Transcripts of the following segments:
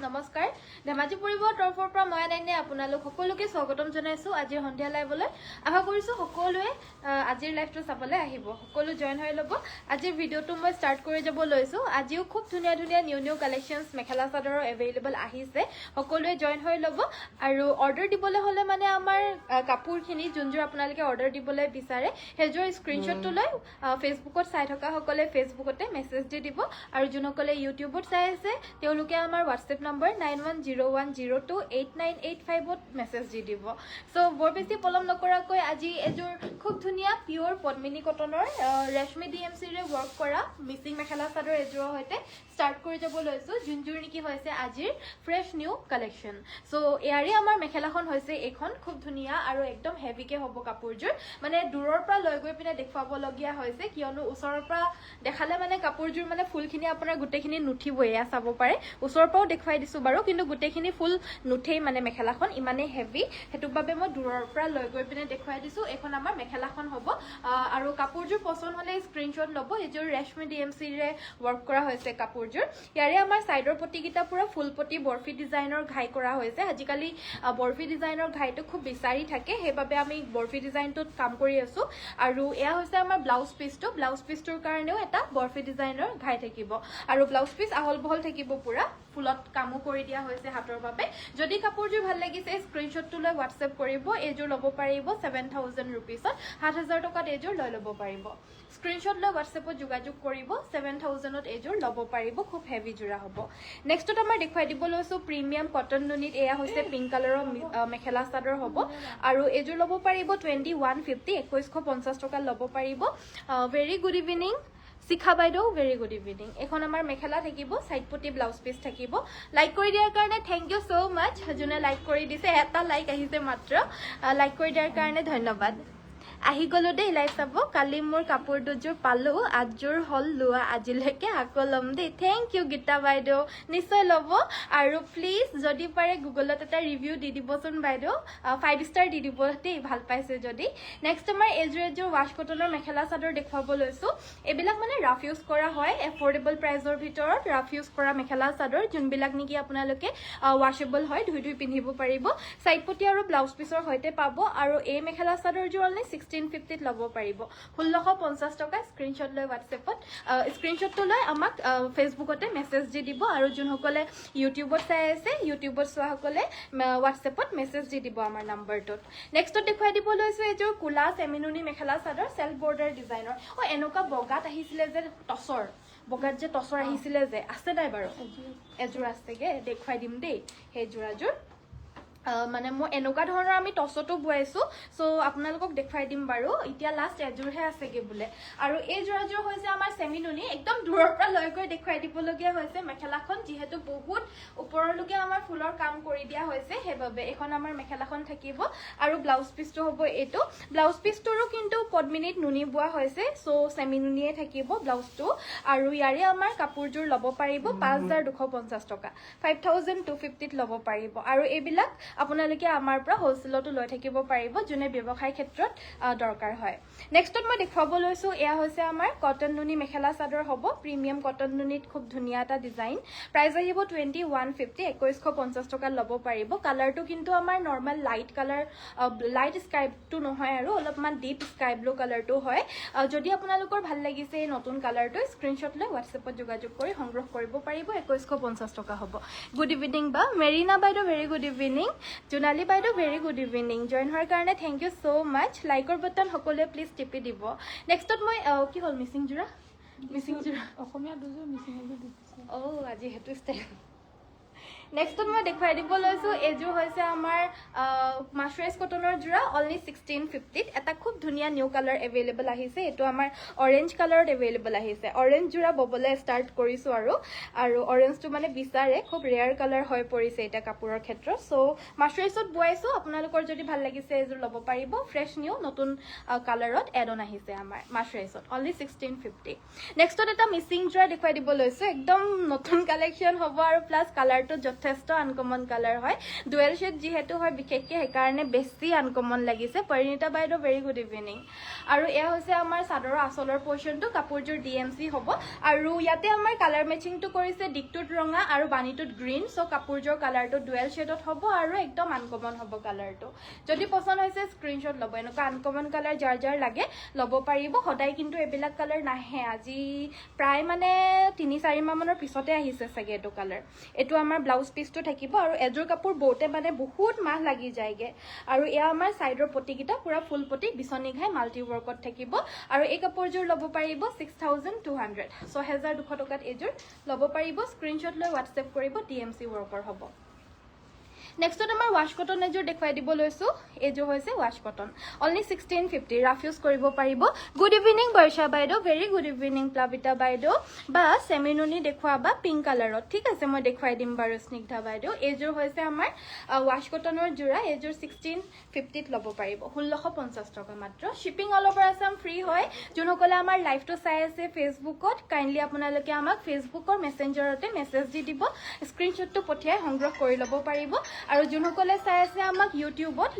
নমস্কাৰ ধেমাজি পৰিবৰ তৰফৰ পৰা মই আনাইনে আপোনালোক সকলোকে স্বাগতম জনাইছো আজিৰ সন্ধিয়া লাইভলৈ আশা কৰিছো সকলোৱে আজিৰ লাইভটো চাবলৈ আহিব সকলো জয়েন হৈ ল'ব আজিৰ ভিডিওটো মই ষ্টাৰ্ট কৰি যাব লৈছো আজিও খুব ধুনীয়া ধুনীয়া নিউ কালেকশনছ মেখেলা চাদৰৰ এভেইলেবল আহিছে সকলোৱে জয়েন হৈ ল'ব আৰু অৰ্ডাৰ দিবলৈ হলে মানে আমাৰ কাপোৰখিনি যোনযোৰ আপোনালোকে অৰ্ডাৰ দিবলৈ বিচাৰে হেজৰ স্ক্ৰিনশ্বটটো লৈ ফেচবুকত চাই থকা সকলে ফেচবুকতে মেছেজ দি দিব আৰু যোনসকলে ইউটিউবত চাই আছে তেওঁলোকে আমাৰ WhatsApp নম্বৰ 9101028985 ত মেছেজ দি দিব সো বৰ বেছি পলম নকৰাকৈ আজি এযোৰ খুব ধুনীয়া পিওৰ পদ্মিনী কটনৰ ৰেশমি ডিএমসি ৰে ওয়াৰ্ক কৰা মিসিং মেখেলা চাদৰ এযোৰৰ হৈতে স্টাৰ্ট কৰি যাব লৈছো যোনযোৰ নেকি হৈছে আজিৰ ফ্ৰেশ নিউ কালেকশন সো ইয়াৰে আমাৰ মেখেলাখন হৈছে এখন খুব ধুনীয়া আৰু একদম হেভিকে হ'ব কাপোৰযোৰ মানে দূৰৰ পৰা লৈ গৈ পিনে দেখুৱাব লগিয়া হৈছে কিয়নো ওচৰৰ পৰা দেখালে মানে কাপোৰযোৰ মানে ফুলখিনি আপোনাৰ গুটেখিনি নুঠিবই এয়া চাব পাৰে ওচৰৰ পৰাও দেখুৱাই দিছো বাৰু কিন্তু গুটেখিনি ফুল নুঠেই মানে মেখেলাখন ইমানে হেভি হেতু বাবে মই দূৰৰ পৰা লৈ গৈ পিনে দেখুৱাই দিছো এখন আমাৰ মেখেলাখন হ'ব আৰু কাপোৰযোৰ পছন্দ হলে স্ক্ৰিনশ্বট ল'ব এযোৰ ৰেশমি ডিএমসি ৰে ওয়াৰ্ক কৰা হৈছে কাপোৰযোৰ ইয়াৰে আমাৰ সাইডৰ পটিকিটা পুৰা ফুলপটি বৰফি ডিজাইনৰ ঘাই কৰা হৈছে আজিকালি বৰফি ডিজাইনৰ ঘাইটো খুব বিচাৰি থাকে হেবাবে আমি বৰফি ডিজাইনটোত কাম কৰি আছো আৰু এয়া হৈছে আমাৰ ব্লাউজ পিছটোৰ কাৰণেও এটা বৰফি ডিজাইনৰ ঘাই থাকিব আৰু ব্লাউজ পিছ আহল বহল থাকিব পুৰা ফুলত কামো কৰি দিয়া হৈছে হাতৰ বাবে যদি কাপোৰযোৰ ভাল লাগিছে স্ক্ৰিনশ্বটটো লৈ WhatsApp কৰিব এযোৰ ল'ব পাৰিব 7000 रुपीसত 7000 টকাত এযোৰ লৈ ল'ব পাৰিব স্ক্ৰিনশ্বট লৈ WhatsAppত যোগাযোগ কৰিব 7000ত এযোৰ ল'ব পাৰিব খুব হেভি জোৰা হ'ব নেক্সটত আমাৰ দেখুৱাই দিব লৈছো প্ৰিমিয়াম কটন নুনিত এয়া হৈছে পিংক কালাৰৰ মেখেলা চাদৰ হ'ব আৰু এযোৰ ল'ব পাৰিব 2150 2150 টকা ল'ব পাৰিব ভেৰি গুড ইভিনিং শিখা বাইদেউ ভেৰি গুড ইভিনিং এখন আমাৰ মেখেলা থাকিব সাইড পটি ব্লাউজ পিস থাকিব লাইক কৰি দিয়াৰ কাৰণে থ্যাংক ইউ সো মাচ যোনে লাইক কৰি দিছে এটা লাইক আহিছে মাত্ৰ লাইক কৰি দিয়াৰ কাৰণে ধন্যবাদ আহি গলো দেই লাইভ চাব কালি মোৰ কাপোৰ দুযোৰ পালো আজোৰ হল লোৱা আজিলৈকে আকৌ লম দেই থ্যাংক ইউ গীতা বাইদেউ নিশ্চয় ল'ব আৰু প্লিজ যদি পাৰে গুগলত এটা ৰিভিউ দি দিবচোন বাইদেউ 5 ষ্টাৰ দি দিব দেই ভাল পাইছে যদি নেক্সট আমাৰ এযোৰ ৱাশ কটনৰ মেখেলা চাদৰ দেখুৱাব লৈছো এবিলাক মানে ৰাফ ইউজ কৰা হয় এফৰ্ডেবল প্ৰাইজৰ ভিতৰত ৰাফ ইউজ কৰা মেখেলা চাদৰ যোনবিলাক নেকি আপোনালোকে ৱাশেবল হয় ধুই ধুই পিন্ধিব পাৰিব সাইড পটি আৰু ব্লাউজ পিছৰ হৈতে পাব আৰু এই মেখেলা চাদৰযোৰ অনলি 1650 ল'ব পাৰিব 1650 টকা স্ক্ৰিনশ্বট লৈ WhatsAppত স্ক্ৰিনশ্বটটো লৈ আমাক ফেচবুকতে মেছেজ দি দিব আৰু যোনসকলে ইউটিউবত চাই আছে ইউটিউবত চোৱা সকলে WhatsAppত মেছেজ দি দিব আমাৰ নম্বৰটোত নেক্সটত দেখুৱাই দিব লৈছো এযোৰ কুলা সেমিনুনি মেখেলা চাদৰ সেলফ বৰ্ডাৰ ডিজাইনৰ এনেকুৱা বগাত আহিছিলে যে বগাত যে টছৰ আহিছিলে যে আছে নাই বাৰু এযোৰ আছেগে দেখুৱাই দিম দেই সেই জোৰাযোৰ মানে মই এনেকুৱা ধৰণৰ আমি টছটো বুৱাইছো সো আপোনালোকক দেখুৱাই দিম বাৰু এতিয়া লাষ্ট এযোৰহে আছেগে বুলে আৰু এই জোৰাযোৰ হৈছে আমাৰ সেমিনুনি একদম দূৰৰ পৰা লৈ গৈ দেখুৱাই দিবলগীয়া হৈছে মেখেলাখন যিহেতু বহুত ওপৰলৈকে আমাৰ ফুলৰ কাম কৰি দিয়া হৈছে হেবাবে এখন আমাৰ মেখেলাখন থাকিব আৰু ব্লাউজ পিছটো হ'ব এটো ব্লাউজ পিছটোৰো কিন্তু পদ্মিনীত নুনি বুৱা হৈছে সো সেমিনুনিয়ে থাকিব ব্লাউজটো আৰু ইয়াৰে আমাৰ কাপোৰযোৰ ল'ব পাৰিব 5250 টকা 5250 ত ল'ব পাৰিব আৰু এইবিলাক আপোনালোকে আমাৰ পৰা হোলসেলতো লৈ থাকিব পাৰিব যোনে ব্যৱসায় ক্ষেত্ৰত দৰকাৰ হয় নেক্সটত মই দেখুৱাব লৈছো এয়া হৈছে আমাৰ কটন নুনি মেখেলা চাদৰ হ'ব প্ৰিমিয়াম কটন নুনিত খুব ধুনীয়া এটা ডিজাইন প্ৰাইস আহিব 2150 2150 টকা ল'ব পাৰিব কালাৰটো কিন্তু আমাৰ normal light colour light sky blue নহয় আৰু অলপমান ডিপ স্কাই ব্লু কালাৰটো হয় যদি আপোনালোকৰ ভাল লাগিছে এই নতুন কালাৰটো স্ক্ৰিনশ্বট লৈ WhatsAppত যোগাযোগ কৰি সংগ্ৰহ কৰিব পাৰিব 2150 টকা হ'ব গুড ইভিনিং বা মেৰিনা বাইদেউ ভেৰি গুড ইভিনিং জোনালী বাইদেউ ভেৰি গুড ইভিনিং জয়েন হোৱাৰ কাৰণে থ্যাংক ইউ সো মাচ লাইকৰ বটন সকলোৱে প্লিজ টিপি দিব নেক্সটত মই কি হ'ল মিসিং জোৰা অসমীয়া দুযোৰ মিচিং এযোৰ দিছে আজি হেতু ষ্টাইল নেক্সটত মই দেখুৱাই দিব লৈছো এযোৰ হৈছে আমাৰ মাছৰাইজ কটনৰ জোৰা অনলি 1650 এটা খুব ধুনীয়া নিউ কালাৰ এভেইলেবল আহিছে এটো আমাৰ অৰেঞ্জ কালাৰত এভেইলেবল আহিছে অৰেঞ্জ জোৰা ববলে ষ্টাৰ্ট কৰিছো আৰু অৰেঞ্জটো মানে বিচাৰে খুব ৰেয়াৰ কালাৰ হৈ পৰিছে এটা কাপোৰৰ ক্ষেত্ৰত সো মাছৰাইজত বুৱাইছো আপোনালোকৰ যদি ভাল লাগিছে এযোৰ ল'ব পাৰিব ফ্ৰেশ নিউ নতুন কালাৰত এড অন আহিছে আমাৰ মাছৰাইজত অনলি 1650 নেক্সটত এটা মিসিং জোৰা দেখুৱাই দিব লৈছো একদম নতুন কালেকশন হ'ব আৰু প্লাস কালাৰটো যথেষ্ট আনকমন কালাৰ হয় ডুৱেল শেড যিহেতু হয় বিশেষকৈ সেইকাৰণে বেছি আনকমন লাগিছে পৰিণীতা বাইদেউ ভেৰি গুড ইভিনিং আৰু এয়া হৈছে আমাৰ চাদৰৰ আচলৰ পৰ্চনটো কাপোৰযোৰ DMC হ'ব আৰু ইয়াতে আমাৰ কালাৰ মেচিংটো কৰিছে ডিকটোত ৰঙা আৰু বাণীটোত গ্ৰীণ চ' কাপোৰযোৰ কালাৰটো ডুৱেল শেডত হ'ব আৰু একদম আনকমন হ'ব কালাৰটো যদি পচন্দ হৈছে স্ক্ৰীনশ্বট ল'ব এনেকুৱা আনকমন কালাৰ যাৰ লাগে ল'ব পাৰিব সদায় কিন্তু এইবিলাক কালাৰ নাহে আজি প্ৰায় মানে 3-4 মাহমানৰ পিছতে আহিছে চাগে এইটো কালাৰ এইটো আমাৰ ব্লাউজ পিচটো থাকিব আৰু এযোৰ কাপোৰ বওঁতে মানে বহুত মাহ লাগি যায়গে আৰু এয়া আমাৰ সাইডৰ পটিকিটা পুৰা ফুল পটি বিচনী ঘাই মাল্টি ৱৰ্কত থাকিব আৰু এই কাপোৰযোৰ ল'ব পাৰিব 6200 6200 টকাত এযোৰ ল'ব পাৰিব স্ক্ৰীনশ্বট লৈ হোৱাটছএপ কৰিব DMC ৱৰ্কৰ হ'ব নেক্সটত আমাৰ ৱাশ কটন এযোৰ দেখুৱাই দিব লৈছো এযোৰ হৈছে wash cotton only 1650 rough use কৰিব পাৰিব গুড ইভিনিং বৰ্ষা বাইদেউ ভেৰি গুড ইভিনিং প্লাবিতা বাইদেউ বা সেমিনুনি দেখুৱাবা পিংক কালাৰত ঠিক আছে মই দেখুৱাই দিম বাৰু স্নিগ্ধা বাইদেউ এযোৰ হৈছে আমাৰ ৱাশ কটনৰ জোৰা এযোৰ 1650 ত ল'ব পাৰিব 1650 টকা মাত্ৰ shipping all over Assam free হয় যোনসকলে আমাৰ লাইভটো চাই আছে ফেচবুকত কাইণ্ডলি আপোনালোকে আমাক ফেচবুকৰ মেসেঞ্জাৰতে মেসেজ দি দিব স্ক্ৰীনশ্বটটো পঠিয়াই সংগ্ৰহ কৰি ল'ব পাৰিব আৰু যোনসকলে চাই আছে আমাক ইউটিউবত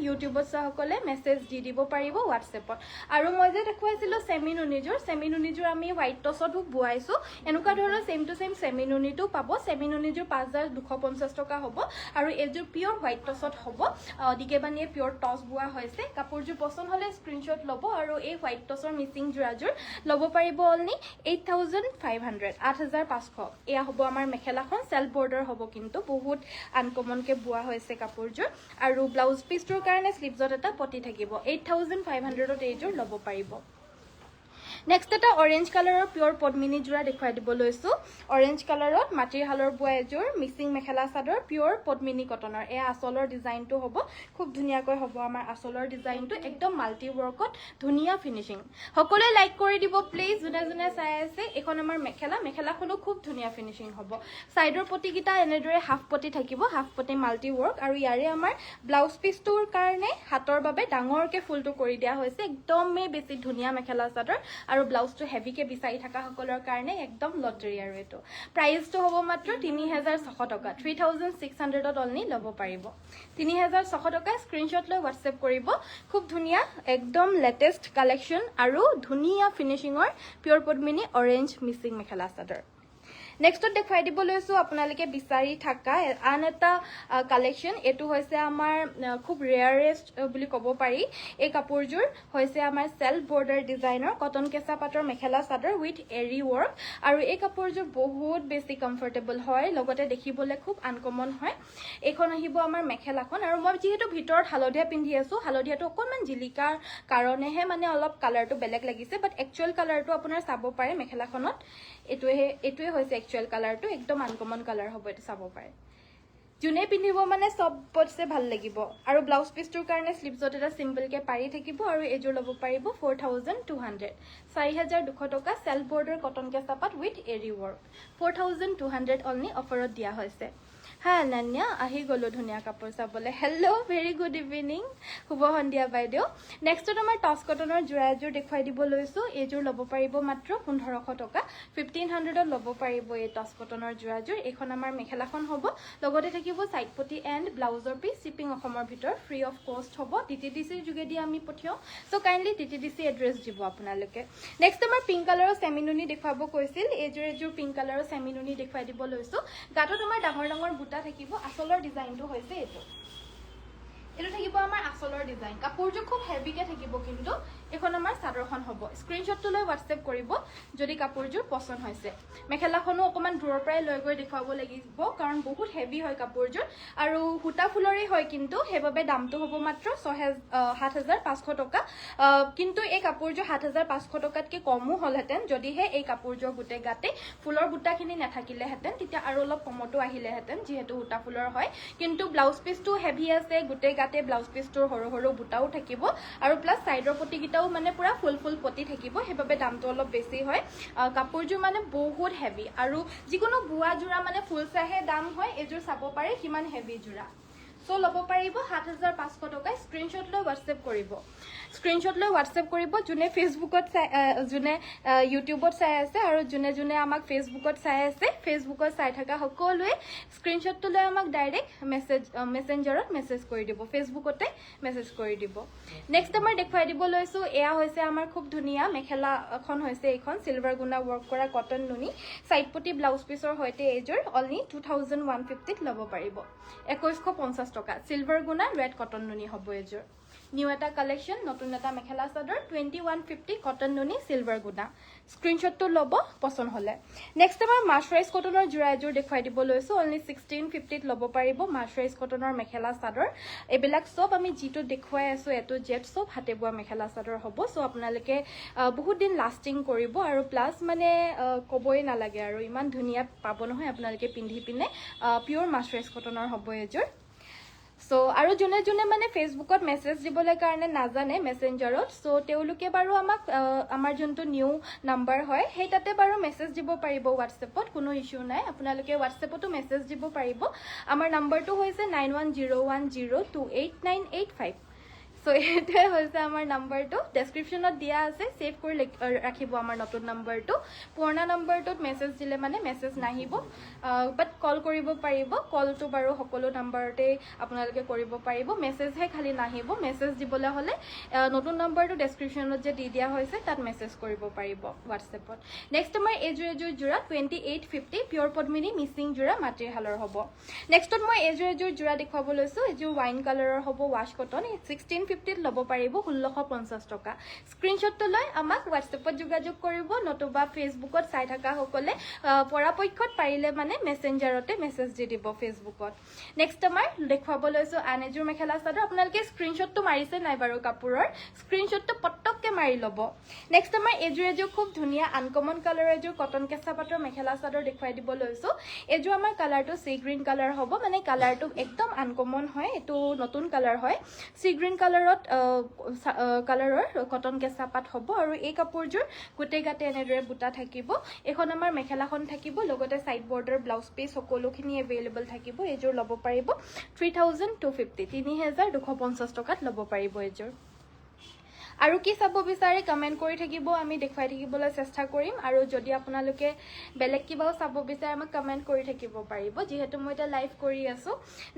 চাসকলে মেসেজ দি দিব পাৰিব হোৱাটছএপত আৰু মই যে দেখুৱাইছিলো সেমিনুনিযোৰ আমি হোৱাইট টছত বুৱাইছো এনেকুৱা ধৰণৰ সেম টু সেম সেমিনুনিটো পাব সেমিনুনিযোৰ 5250 টকা হ'ব আৰু এযোৰ পিওৰ হোৱাইট টছত হ'ব দিকেবানিয়ে পিওৰ টছ বুৱা হৈছে কাপোৰযোৰ পছন্দ হলে স্ক্ৰীনশ্বট ল'ব আৰু এই হোৱাইট টছৰ মিচিং জোৰাযোৰ ল'ব পাৰিব অনলি 8500 8500 এয়া হ'ব আমাৰ মেখেলাখন সেলফ বৰ্ডাৰ হ'ব কিন্তু বহুত আনকমনকে বুৱা হৈছে কাপোৰযোৰ আৰু ব্লাউজ পিচটোৰ কাৰণে স্লিভছত এটা পটি থাকিব 8500 ত এইযোৰ ল'ব পাৰিব নেক্সট এটা অৰেঞ্জ কালাৰৰ পিওৰ পদ্মিনী জোৰা দেখুৱাই দিব লৈছো অৰেঞ্জ কালাৰত মাটিৰ হালৰ বুৱা এযোৰ মিচিং মেখেলা চাদৰ পিওৰ পদ্মিনী কটনৰ এয়া আচলৰ ডিজাইনটো হ'ব খুব ধুনীয়াকৈ হ'ব আমাৰ আচলৰ ডিজাইনটো একদম মাল্টি ৱৰ্কত ধুনীয়া ফিনিশিং সকলোৱে লাইক কৰি দিব প্লিজ যোনে চাই আছে এখন আমাৰ মেখেলাখনো খুব ধুনীয়া ফিনিশিং হ'ব সাইডৰ পটিকিটা এনেদৰে হাফ পটি থাকিব হাফ পটি মাল্টি ৱৰ্ক আৰু ইয়াৰে আমাৰ ব্লাউজ পিচটোৰ কাৰণে হাতৰ বাবে ডাঙৰকে ফুলটো কৰি দিয়া হৈছে একদমই বেছি ধুনীয়া মেখেলা চাদৰ আৰু ব্লাউজটো হেভিকে বিচাৰি থকা সকলৰ কাৰণে একদম লটাৰী আৰু এটো প্ৰাইসটো হ'ব মাত্ৰ 3600 টকা 3600 ত অনলি ল'ব পাৰিব 3600 টকা স্ক্ৰীনশ্বট লৈ হোৱাটছএপ কৰিব খুব ধুনীয়া একদম লেটেষ্ট কালেকচন আৰু ধুনীয়া ফিনিশিংৰ পিওৰ পদ্মিনী অৰেঞ্জ মিচিং মেখেলা চাদৰ নেক্সটত দেখুৱাই দিব লৈছো আপোনালোকে বিচাৰি থাকা আন এটা কালেকচন এটো হৈছে আমাৰ খুব ৰেয়াৰেষ্ট বুলি ক'ব পাৰি এই কাপোৰযোৰ হৈছে আমাৰ সেলফ বৰ্ডাৰ ডিজাইনৰ কটন কেঁচা পাটৰ মেখেলা চাদৰ উইথ এৰি ৱৰ্ক আৰু এই কাপোৰযোৰ বহুত বেছি কমফৰ্টেবল হয় লগতে দেখিবলৈ খুব আনকমন হয় এইখন আহিব আমাৰ মেখেলাখন আৰু মই যেহেতু ভিতৰত হালধীয়া পিন্ধি আছো হালধীয়াটো অকনমান জিলিকাৰ কাৰণেহে মানে অলপ কালাৰটো বেলেগ লাগিছে বাট একচুৱেল কালাৰটো আপোনাৰ চাব পাৰে মেখেলাখনত এটোৱে হৈছে একচুৱেল কালাৰটো একদম আনকমন কালাৰ হ'ব এটো চাব পাৰে জুনে পিন্ধিব মানে সবতছে ভাল লাগিব আৰু ব্লাউজ পিচটোৰ কাৰণে স্লিভছত এটা সিম্পলকে পাৰি থাকিব আৰু এযোৰ ল'ব পাৰিব 4200 4200 টকা সেলফ বৰ্ডাৰ কটন কেঁচা পাট উইথ এৰি ৱৰ্ক 4200 অনলি অফাৰত দিয়া হৈছে হ্যাঁ অনন্যা আহি গলো ধুনীয়া কাপোৰ চাবলে হেল্ল' ভেৰি গুড ইভিনিং শুভ সন্ধিয়া বাইদেউ নেক্সটত আমাৰ টছ কটনৰ জোৰা এযোৰ দেখুৱাই দিব লৈছো এযোৰ ল'ব পাৰিব মাত্ৰ 1500 টকা 1500 ত ল'ব পাৰিব এই টছ কটনৰ জোৰাযোৰ এখন আমাৰ মেখেলাখন হ'ব লগতে থাকিব সাইড পটি এণ্ড ব্লাউজৰ পিচ শিপিং অসমৰ ভিতৰ ফ্ৰী অফ কষ্ট হ'ব DTDC যোগেদি আমি পঠিয়াও সো কাইণ্ডলি DTDC এড্ৰেছ দিব আপোনালোকে নেক্সট আমাৰ পিংক কালাৰৰ সেমিনুনি দেখুৱাব কৈছিল এযোৰ পিংক কালাৰৰ সেমিনুনি দেখুৱাই দিব লৈছো গাটো তোমাৰ ডাঙৰ বুটা থাকিব আচলৰ ডিজাইনটো হৈছে এটো থাকিব আমাৰ আচলৰ ডিজাইন কাপোৰযোৰ খুব হেভিকে থাকিব কিন্তু এখন আমাৰ চাদৰখন হ'ব স্ক্ৰীনশ্বটটো লৈ হোৱাটছএপ কৰিব যদি কাপোৰযোৰ পছন্দ হৈছে মেখেলাখনো অকমান দূৰৰ পৰাই লৈ গৈ দেখুৱাব লাগিব কাৰণ বহুত হেভি হয় কাপোৰযোৰ আৰু হুটা ফুলৰে হয় কিন্তু হেবাবে দামটো হ'ব মাত্ৰ 7500 টকা কিন্তু এই কাপোৰযোৰ 7500 টকাতকৈ কমো হলহেতেন যদিহে এই কাপোৰযোৰ গুটে গাতে ফুলৰ বুটাখিনি নাথাকিলেহেতেন তেতিয়া আৰু অলপ কমতো আহিলেহেতেন যেহেতু হুটা ফুলৰ হয় কিন্তু ব্লাউজ পিচটো হেভি আছে গুটে গাতে ব্লাউজ পিচটোৰ সৰু বুটাও থাকিব আৰু প্লাস সাইডৰ পটিকিটাও মানে পুৰা ফুল পটি থাকিব হেবাবে দামটো অলপ বেছি হয় কাপোৰযোৰ মানে বহুত হেভি আৰু যিকোনো বুৱা জোৰা মানে ফুল চাহে দাম হয় এযোৰ চাব পাৰে কিমান হেভি জোৰা সো ল'ব পাৰিব 7500 টকা স্ক্ৰীনশ্বট লৈ হোৱাটছএপ কৰিব যোনে ফেচবুকত যোনে ইউটিউবত চাই আছে আৰু যোনে আমাক ফেচবুকত চাই আছে ফেচবুকত চাই থকা সকলোৱে স্ক্ৰীনশ্বটটো লৈ আমাক ডাইৰেক্ট মেছেঞ্জাৰত মেছেজ কৰি দিব ফেচবুকতে মেছেজ কৰি দিব নেক্সট আমাৰ দেখুৱাই দিব লৈছো এয়া হৈছে আমাৰ খুব ধুনীয়া মেখেলা এখন হৈছে এইখন সিলভাৰ গুণা ৱৰ্ক কৰা কটন নুনি সাইডপটি ব্লাউজ পিছৰ সৈতে এজোৰ অনলি 2150 ত ল'ব পাৰিব 2150 টকা সিলভাৰ গুণা ৰেড কটন নুনি হ'ব এজোৰ নিউ এটা কালেকশন নতুন এটা মেখেলা চাদৰ 2150 কটন নুনি সিলভাৰ গুণা স্ক্ৰীনশ্বটটো ল'ব পছন্দ হলে নেক্সট আমাৰ মাৰ্চাৰাইজ কটনৰ জোৰা এজোৰ দেখুৱাই দিব লৈছো অনলি 1650 ত ল'ব পাৰিব মাৰ্চাৰাইজ কটনৰ মেখেলা চাদৰ এবিলাক সব আমি জিটো দেখুৱাই আছো এটো জেট সব হাতে বোৱা মেখেলা চাদৰ হ'ব সো আপোনালোকে বহুত দিন লাষ্টিং কৰিব আৰু প্লাস মানে কবই নালাগে আৰু ইমান ধুনীয়া পাব নহয় আপোনালোকে পিন্ধি পিনে পিওৰ মাৰ্চাৰাইজ কটনৰ হ'ব এজোৰ সো আৰু যোনে মানে ফেসবুকত মেছেজ দিবলৈ কাৰণে নাজানে মেসেঞ্জাৰত সো তেওঁলোকে বাৰু আমাক আমাৰ যোনটো নিউ নাম্বাৰ হয় সেই তাতে বাৰু মেছেজ দিব পাৰিব হোৱাটছএপত কোনো ইস্যু নাই আপোনালোকে হোৱাটছএপতো মেছেজ দিব পাৰিব আমাৰ নাম্বাৰটো হৈছে 9101028985 সো এতে হৈছে আমাৰ নাম্বাৰটো ডেসক্ৰিপচনত দিয়া আছে সেভ কৰি ৰাখিব আমাৰ নতুন নাম্বাৰটো পুৰণা নাম্বাৰটোত মেছেজ দিলে মানে মেছেজ নাহিব বাট কল কৰিব পাৰিব কলটো বাৰু সকলো নাম্বাৰতে আপোনালোকে কৰিব পাৰিব মেছেজহে খালি নাহিব মেছেজ দিবলৈ হলে নতুন নাম্বাৰটো ডেসক্ৰিপচনত যে দি দিয়া হৈছে তাত মেছেজ কৰিব পাৰিব হোৱাটছএপত নেক্সট আমাৰ এজোৰ জোৰা 2850 পিওৰ পদ্মিনী মিচিং জোৰা মাটিৰ হালৰ হ'ব নেক্সটত মই এজোৰ জোৰা দেখুৱাব লৈছো এজোৰ ওয়াইন কালাৰৰ হ'ব ওয়াশ কটন 1650 ল'ব পাৰিব 1650 টকা স্ক্ৰীনশ্বটটো লৈ আমাক হোৱাটছএপত যোগাযোগ কৰিব নতুবা ফেচবুকত চাই থকা সকলে পৰাপক্ষত পাৰিলে মানে মেসেঞ্জাৰতে মেছেজ দি দিব ফেচবুকত নেক্সট আমাৰ দেখুৱাব লৈছো আন এজোৰ মেখেলা চাদৰ আপোনালোকে স্ক্ৰীনশ্বটটো মাৰিছে নাই বাৰু কাপোৰৰ স্ক্ৰীনশ্বটটো পটককে মাৰি ল'ব নেক্সট আমাৰ এজোৰ খুব ধুনীয়া আনকমন কালাৰৰ এজোৰ কটন কেঁচা পাটৰ মেখেলা চাদৰ দেখুৱাই দিব লৈছো এজোৰ আমাৰ কালাৰটো সি গ্ৰীন কালাৰ হ'ব মানে কালাৰটো একদম আনকমন হয় এটো নতুন কালাৰ হয় সি গ্ৰীন কালাৰত কালাৰৰ কটন কেঁচা পাট হ'ব আৰু এই কাপোৰযোৰ গোটেই গাতে এনেদৰে বুটা থাকিব এখন আমাৰ মেখেলাখন থাকিব লগতে সাইড বৰ্ডাৰ ব্লাউজ পিস সকলোখিনি এভেইলেবল থাকিব এজোৰ ল'ব পাৰিব 3250 3250 টকাত ল'ব পাৰিব এজোৰ আৰু কি চাব বিচাৰে কমেন্ট কৰি থাকিব আমি দেখুৱাই থাকিবলৈ চেষ্টা কৰিম আৰু যদি আপোনালোকে বেলেগ কিবাও চাব বিচাৰে আমাক কমেন্ট কৰি থাকিব পাৰিব যেহেতু মই এটা লাইভ কৰি আছো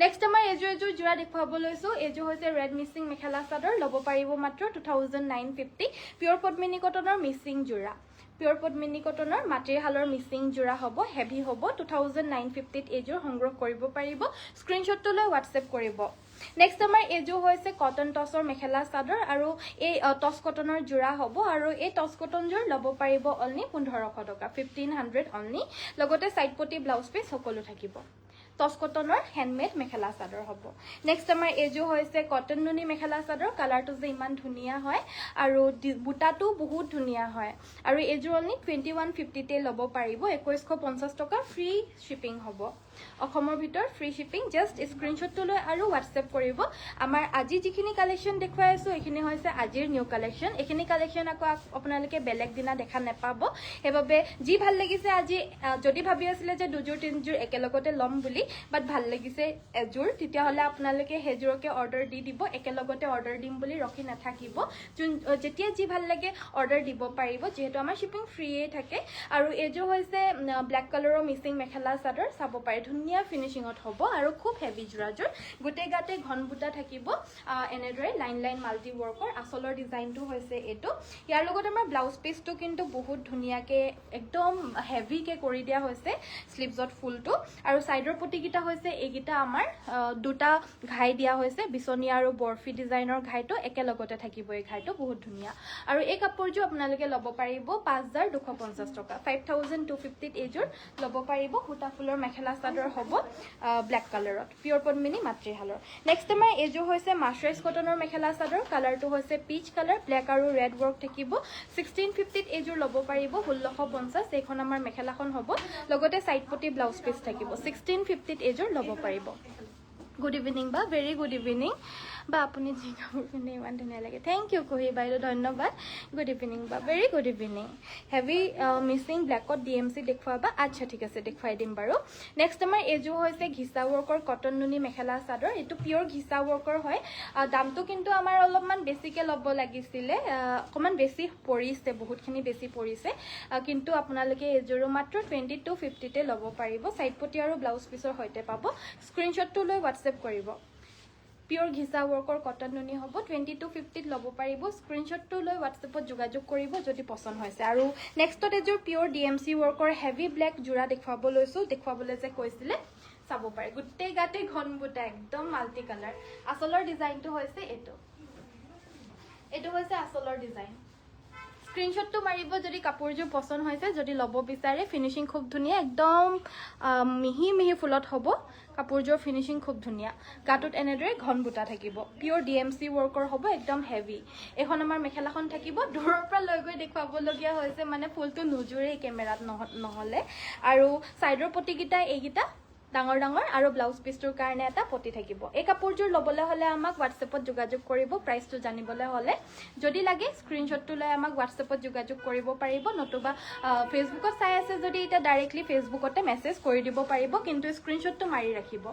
নেক্সট আমাৰ এজোৰ জোৰা দেখুৱাব লৈছো এজোৰ হৈছে ৰেড মিচিং মেখেলা চাদৰ ল'ব পাৰিব মাত্ৰ 2950 পিওৰ পদ্মিনী কটনৰ মিচিং জোৰা পিওৰ পদ্মিনী কটনৰ মাটিৰ হালৰ মিচিং জোৰা হ'ব হেভি হ'ব 2950 এজোৰ সংগ্ৰহ কৰিব পাৰিব স্ক্ৰীনশ্বটটো লৈ হোৱাটছএপ কৰিব নেক্সট আমাৰ এজোৰ হৈছে কটন টছৰ মেখেলা চাদৰ আৰু এই টছ কটনৰ জোৰা হ'ব আৰু এই টছ কটন জোৰ ল'ব পাৰিব অনলি 1500 টকা 1500 অনলি লগতে সাইডপটি ব্লাউজ পিস সকলো থাকিব টছ কটনৰ হ্যান্ডমেড মেখেলা চাদৰ হ'ব নেক্সট আমাৰ এজোৰ হৈছে কটন নুনি মেখেলা চাদৰ কালাৰটো যে ইমান ধুনীয়া হয় আৰু বুটাটো বহুত ধুনীয়া হয় আৰু এজোৰ অনলি 2150 তে ল'ব পাৰিব 2150 টকা ফ্ৰী শিপিং হ'ব অসমৰ ভিতৰ ফ্ৰী শিপিং জাস্ট স্ক্ৰীনশ্বটটো লৈ আৰু হোৱাটছএপ কৰিব আমাৰ আজি যিখিনি কালেকশন দেখুৱাই আছো এখিনি হৈছে আজিৰ নিউ কালেকশন এখিনি কালেকশন আকৌ আপোনালোকে বেলেগ দিনা দেখা নেপাব হেবাবে যি ভাল লাগিছে আজি যদি ভাবি আছিল যে দুজোৰ তিনজোৰ একেলগতে লম বুলি বাট ভাল লাগিছে এজোৰ তেতিয়া হলে আপোনালোকে হেজোৰকে অৰ্ডাৰ দি দিব একেলগতে অৰ্ডাৰ দিম বুলি ৰখি নাথাকিব যেতিয়া যি ভাল লাগে অৰ্ডাৰ দিব পাৰিব যেহেতু আমাৰ শিপিং ফ্ৰীয়ে থাকে আৰু এজোৰ হৈছে ব্ল্যাক কালাৰৰ মিচিং মেখেলা চাদৰ চাব পাৰে ধুনীয়া ফিনিশিংত হ'ব আৰু খুব হেভি জোৰাজোৰ গোটেই গাতে ঘন বুটা থাকিব এনেদৰে লাইন মাল্টি ৱৰ্কৰ আসলৰ ডিজাইনটো হৈছে এটো ইয়াৰ লগত আমাৰ ব্লাউজ পিসটো কিন্তু বহুত ধুনীয়াকে একদম হেভি কে কৰি দিয়া হৈছে স্লিভছত ফুলটো আৰু সাইডৰ পটিকিটা হৈছে এইগিটা আমাৰ দুটা ঘাই দিয়া হৈছে বিছনিয়া আৰু বৰফি ডিজাইনৰ ঘাইটো একেলগতে থাকিব এই ঘাইটো বহুত ধুনীয়া আৰু এই কাপোৰটো আপোনালোকে ল'ব পাৰিব 5250 টকা 5250 এজোৰ ল'ব পাৰিব হুটা ফুলৰ মেখেলা চাদৰ হ'ব ব্ল্যাক কালাৰত পিওৰ পদ্মিনী মাতৃ হালৰ নেক্সট আমাৰ এজোৰ হৈছে মাৰ্চাৰাইজ কটনৰ মেখেলা চাদৰ কালাৰটো হৈছে পিচ কালাৰ ব্ল্যাক আৰু ৰেড ৱৰ্ক থাকিব 1650 এজোৰ ল'ব পাৰিব 1650 এইখন আমাৰ মেখেলাখন হ'ব লগতে সাইডপটি ব্লাউজ পিস থাকিব 1650 এজোৰ ল'ব পাৰিব গুড ইভিনিং বা ভেৰি গুড ইভিনিং বা আপুনি যি কাপোৰ পিন্ধে ইমান ধুনীয়া লাগে থেংক ইউ কুহি বাইদেউ ধন্যবাদ গুড ইভিনিং বা very good evening heavy missing ব্লেকত DMC দেখুৱাবা আচ্ছা ঠিক আছে দেখুৱাই দিম বাৰু নেক্সট আমাৰ এইযোৰ হৈছে ঘিচা ৱৰ্কৰ কটন নুনি মেখেলা চাদৰ এইটো পিয়ৰ ঘিচা ৱৰ্কৰ হয় দামটো কিন্তু আমাৰ অলপমান বেছিকৈ ল'ব লাগিছিলে অকণমান বেছি পৰিছে বহুতখিনি বেছি পৰিছে কিন্তু আপোনালোকে এইযোৰো মাত্ৰ 2250তে ল'ব পাৰিব সাইড পটি আৰু ব্লাউজ পিছৰ সৈতে পাব স্ক্ৰীনশ্বটটো লৈ হোৱাটছএপ কৰিব পিয়ৰ ঘিচা ৱৰ্কৰ কটন নুনি হ'ব 2250ত ল'ব পাৰিব স্ক্ৰীনশ্বটটো লৈ হোৱাটছএপত যোগাযোগ কৰিব যদি পচন্দ হৈছে আৰু নেক্সটত এযোৰ পিয়ৰ DMC ৱৰ্কৰ হেভি ব্লেক যোৰা দেখুৱাব লৈছোঁ দেখুৱাবলৈ যে কৈছিলে চাব পাৰে গোটেই গাতে ঘন বুটা একদম মাল্টি কালাৰ আচলৰ ডিজাইনটো হৈছে এইটো হৈছে আচলৰ ডিজাইন স্ক্ৰীনশ্বটটো মাৰিব যদি কাপোৰযোৰ পচন্দ হৈছে যদি ল'ব বিচাৰে ফিনিচিং খুব ধুনীয়া একদম মিহি মিহি ফুলত হ'ব কাপোৰযোৰ ফিনিচিং খুব ধুনীয়া গাটোত এনেদৰে ঘন বুটা থাকিব পিয়ৰ DMC ৱৰ্কৰ হ'ব একদম হেভি এখন আমাৰ মেখেলাখন থাকিব দূৰৰ পৰা লৈ গৈ দেখুৱাবলগীয়া হৈছে মানে ফুলটো নুজুৰে কেমেৰাত নহ'লে আৰু ছাইডৰ পটিকেইটা এইকেইটা ডাঙৰ ডাঙৰ আৰু ব্লাউজ পিছটোৰ কাৰণে এটা পটি থাকিব এই কাপোৰযোৰ ল'বলৈ হ'লে আমাক হোৱাটছএপত যোগাযোগ কৰিব প্ৰাইচটো জানিবলৈ হ'লে যদি লাগে স্ক্ৰীনশ্বটটো লৈ আমাক হোৱাটছএপত যোগাযোগ কৰিব পাৰিব নতুবা ফেচবুকত চাই আছে যদি এতিয়া ডাইৰেক্টলি ফেচবুকতে মেছেজ কৰি দিব পাৰিব কিন্তু স্ক্ৰীনশ্বটটো মাৰি ৰাখিব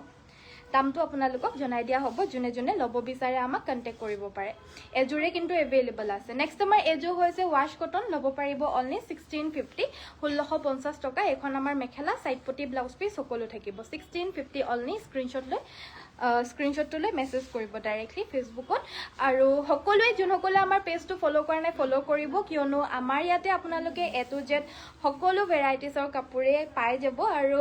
দামটো আপোনালোকক জনাই দিয়া হ'ব যোনে যোনে ল'ব বিচাৰে আমাক কণ্টেক্ট কৰিব পাৰে এযোৰে কিন্তু এভেইলেবল আছে নেক্সট আমাৰ এযোৰ হৈছে ৱাছ কটন ল'ব পাৰিব অনলি 1650 1650 টকা এখন আমাৰ মেখেলা সাইড পটি ব্লাউজ পিছ সকলো থাকিব 1650 অনলি স্ক্ৰীনশ্বটটো লৈ মেছেজ কৰিব ডাইৰেক্টলি ফেচবুকত আৰু সকলোৱে যোনসকলে আমাৰ পেজটো ফ'ল' কৰা নাই ফ'ল' কৰিব কিয়নো আমাৰ ইয়াতে আপোনালোকে A to Z সকলো ভেৰাইটিছৰ কাপোৰে পাই যাব আৰু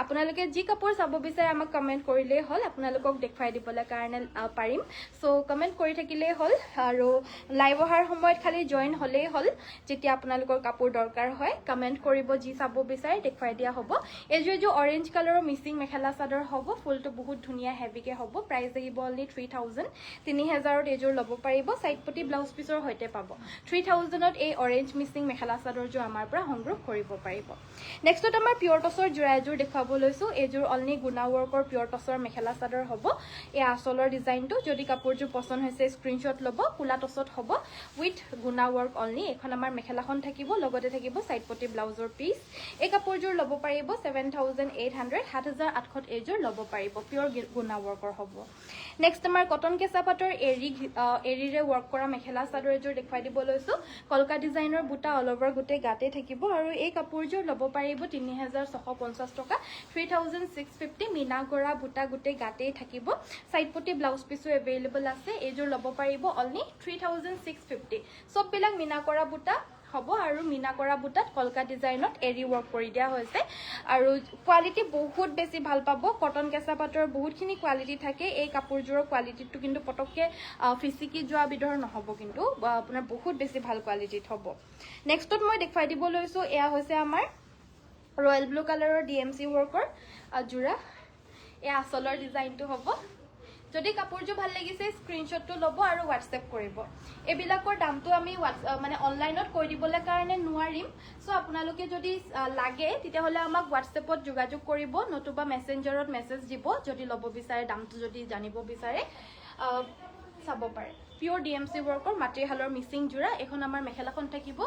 আপোনালোকে যি কাপোৰ চাব বিচাৰে আমাক কমেণ্ট কৰিলেই হ'ল আপোনালোকক দেখুৱাই দিবলৈ কাৰণে পাৰিম চ' কমেণ্ট কৰি থাকিলেই হ'ল আৰু লাইভ অহাৰ সময়ত খালি জইন হ'লেই হ'ল যেতিয়া আপোনালোকৰ কাপোৰ দৰকাৰ হয় কমেণ্ট কৰিব যি চাব বিচাৰে দেখুৱাই দিয়া হ'ব এইযোৰ অৰেঞ্জ কালাৰৰ মিচিং মেখেলা চাদৰ হ'ব ফুলটো বহুত ধুনীয়া হেভিকে হ'ব প্ৰাইচ আহিব অনলি 3000 3000ত এইযোৰ ল'ব পাৰিব সাইড পটি ব্লাউজ পিছৰ সৈতে পাব 3000ত এই অৰেঞ্জ মিচিং মেখেলা চাদৰযোৰ আমাৰ পৰা সংগ্ৰহ কৰিব পাৰিব নেক্সটত আমাৰ পিয়ৰ টছৰ যোৰা এযোৰ দেখুৱাব লৈছোঁ এইযোৰ অনলি গুণা ৱৰ্কৰ পিয়ৰ টছৰ মেখেলা চাদৰ হ'ব এই আচলৰ ডিজাইনটো যদি কাপোৰযোৰ পচন্দ হৈছে স্ক্ৰীনশ্বট ল'ব কোলা টছত হ'ব উইথ গুণা ৱৰ্ক অনলি এখন আমাৰ মেখেলাখন থাকিব লগতে থাকিব সাইড পটি ব্লাউজৰ পিচ এই কাপোৰযোৰ ল'ব পাৰিব 7800 7800ত এইযোৰ ল'ব পাৰিব পিয়ৰ গুণা ৱৰ্কৰ হ'ব নেক্সট আমাৰ কটন কেঁচা পাটৰ এৰীৰে ৱৰ্ক কৰা মেখেলা চাদৰ এযোৰ দেখুৱাই দিব লৈছোঁ কলকা ডিজাইনৰ বুটা অল অভাৰ গোটেই গাতে থাকিব আৰু এই কাপোৰযোৰ ল'ব পাৰিব 3650 টকা 3650 মিনা গৰা বুটা গোটেই গাতেই থাকিব সাইড পটি ব্লাউজ পিছো এভেইলেবল আছে এইযোৰ ল'ব পাৰিব অনলি 3650 সববিলাক মিনা কৰা বুটা হ'ব আৰু মিনা কৰা বুটাত কলকা ডিজাইনত এৰি ৱৰ্ক কৰি দিয়া হৈছে আৰু কোৱালিটি বহুত বেছি ভাল পাব কটন কেঁচা পাটৰ বহুতখিনি কোৱালিটি থাকে এই কাপোৰযোৰৰ কোৱালিটিটো কিন্তু পটককৈ ফিচিকি যোৱা বিধৰ নহ'ব কিন্তু আপোনাৰ বহুত বেছি ভাল কোৱালিটিত হ'ব নেক্সটত মই দেখুৱাই দিব লৈছোঁ এয়া হৈছে আমাৰ ৰয়েল ব্লু কালাৰৰ DMC ৱৰ্কৰ যোৰা এয়া আচলৰ ডিজাইনটো হ'ব যদি কাপোৰযোৰ ভাল লাগিছে স্ক্ৰীনশ্বটটো ল'ব আৰু হোৱাটছএপ কৰিব এইবিলাকৰ দামটো আমি মানে অনলাইনত কৈ দিবলৈ কাৰণে নোৱাৰিম চ' আপোনালোকে যদি লাগে তেতিয়াহ'লে আমাক হোৱাটছএপত যোগাযোগ কৰিব নতুবা মেছেঞ্জাৰত মেছেজ দিব যদি ল'ব বিচাৰে দামটো যদি জানিব বিচাৰে চাব পাৰে পিয়ৰ DMC ৱৰ্কৰ মাটিশালৰ মিচিং যোৰা এখন আমাৰ মেখেলাখন থাকিব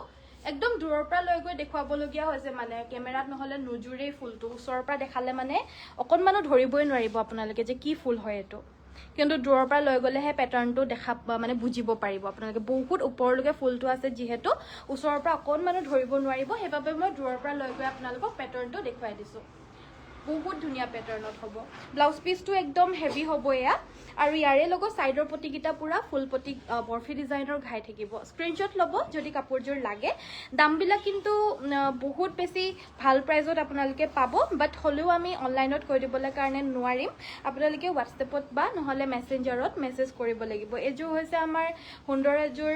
একদম দূৰৰ পৰা লৈ গৈ দেখুৱাবলগীয়া হৈছে মানে কেমেৰাত নহ'লে নুজুৰেই ফুলটো ওচৰৰ পৰা দেখালে মানে অকণমানো ধৰিবই নোৱাৰিব আপোনালোকে যে কি ফুল হয় এইটো কিন্তু দূৰৰ পৰা লৈ গ'লেহে পেটাৰ্ণটো দেখা মানে বুজিব পাৰিব আপোনালোকে বহুত ওপৰলৈকে ফুলটো আছে যিহেতু ওচৰৰ পৰা অকণমানো ধৰিব নোৱাৰিব সেইবাবে মই দূৰৰ পৰা লৈ গৈ আপোনালোকক পেটাৰ্ণটো দেখুৱাই দিছোঁ বহুত ধুনীয়া পেটাৰ্ণত হ'ব ব্লাউজ পিচটো একদম হেভি হ'ব এয়া আৰু ইয়াৰে লগত সাইডৰ পটিকেইটা পুৰা ফুল পটি বৰফি ডিজাইনৰ ঘাই থাকিব স্ক্ৰীনশ্বট ল'ব যদি কাপোৰযোৰ লাগে দামবিলাক কিন্তু বহুত বেছি ভাল প্ৰাইজত আপোনালোকে পাব বাট হ'লেও আমি অনলাইনত কৈ দিবলৈ কাৰণে নোৱাৰিম আপোনালোকে হোৱাটছএপত বা নহ'লে মেছেঞ্জাৰত মেছেজ কৰিব লাগিব এইযোৰ হৈছে আমাৰ সুন্দৰ এযোৰ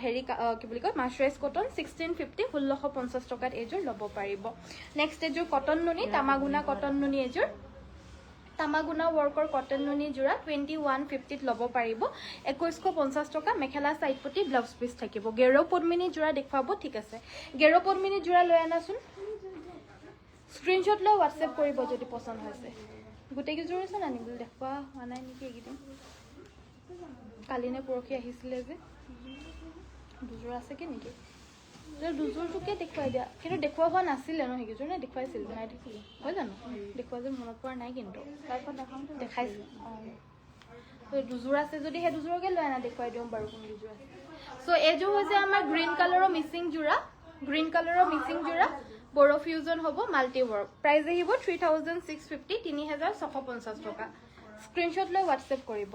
হেৰি কি বুলি কয় মাছৰাইজ কটন 1650 1650 টকাত এইযোৰ ল'ব পাৰিব নেক্সট এযোৰ কটন নুনি তামাগুনা কটন নুনি এযোৰ তামাগুনা ৱৰ্কৰ কটন নুনি যোৰা 2150ত ল'ব পাৰিব 2150 টকা মেখেলা সাইড পটি ব্লাউজ পিচ থাকিব গেৰো পদ্মিনী যোৰা দেখুৱাব ঠিক আছে গেৰো পদ্মিনী যোৰা লৈ আনাচোন স্ক্ৰীনশ্বট লৈ হোৱাটছএপ কৰিব যদি পচন্দ হৈছে গোটেইকেইযোৰ আছে আনিবলৈ দেখুওৱা হোৱা নাই নেকি এইকেইদিন কালি নে পৰহি আহিছিলে যে দুযোৰ আছে কি নেকি দুযোৰটোকে দেখুৱাই দিয়া কিন্তু দেখুওৱা হোৱা নাছিলে ন সেইকেইযোৰ নে দেখুৱাইছিল নাই দেখিলোঁ হয় জানো দেখুওৱা যে মনত পৰা নাই কিন্তু দেখাইছিল অঁ দুযোৰ আছে যদি সেই দুযোৰকে লৈ আনা দেখুৱাই দিওঁ বাৰু কোন দুযোৰ আছে চ' এইযোৰ হৈছে আমাৰ গ্ৰীণ কালাৰৰ মিচিং যোৰা বড়ো ফিউজন হ'ব মাল্টি ৱৰ্ক প্ৰাইচ আহিব 3650 3650 টকা স্ক্ৰীনশ্বট লৈ হোৱাটছএপ কৰিব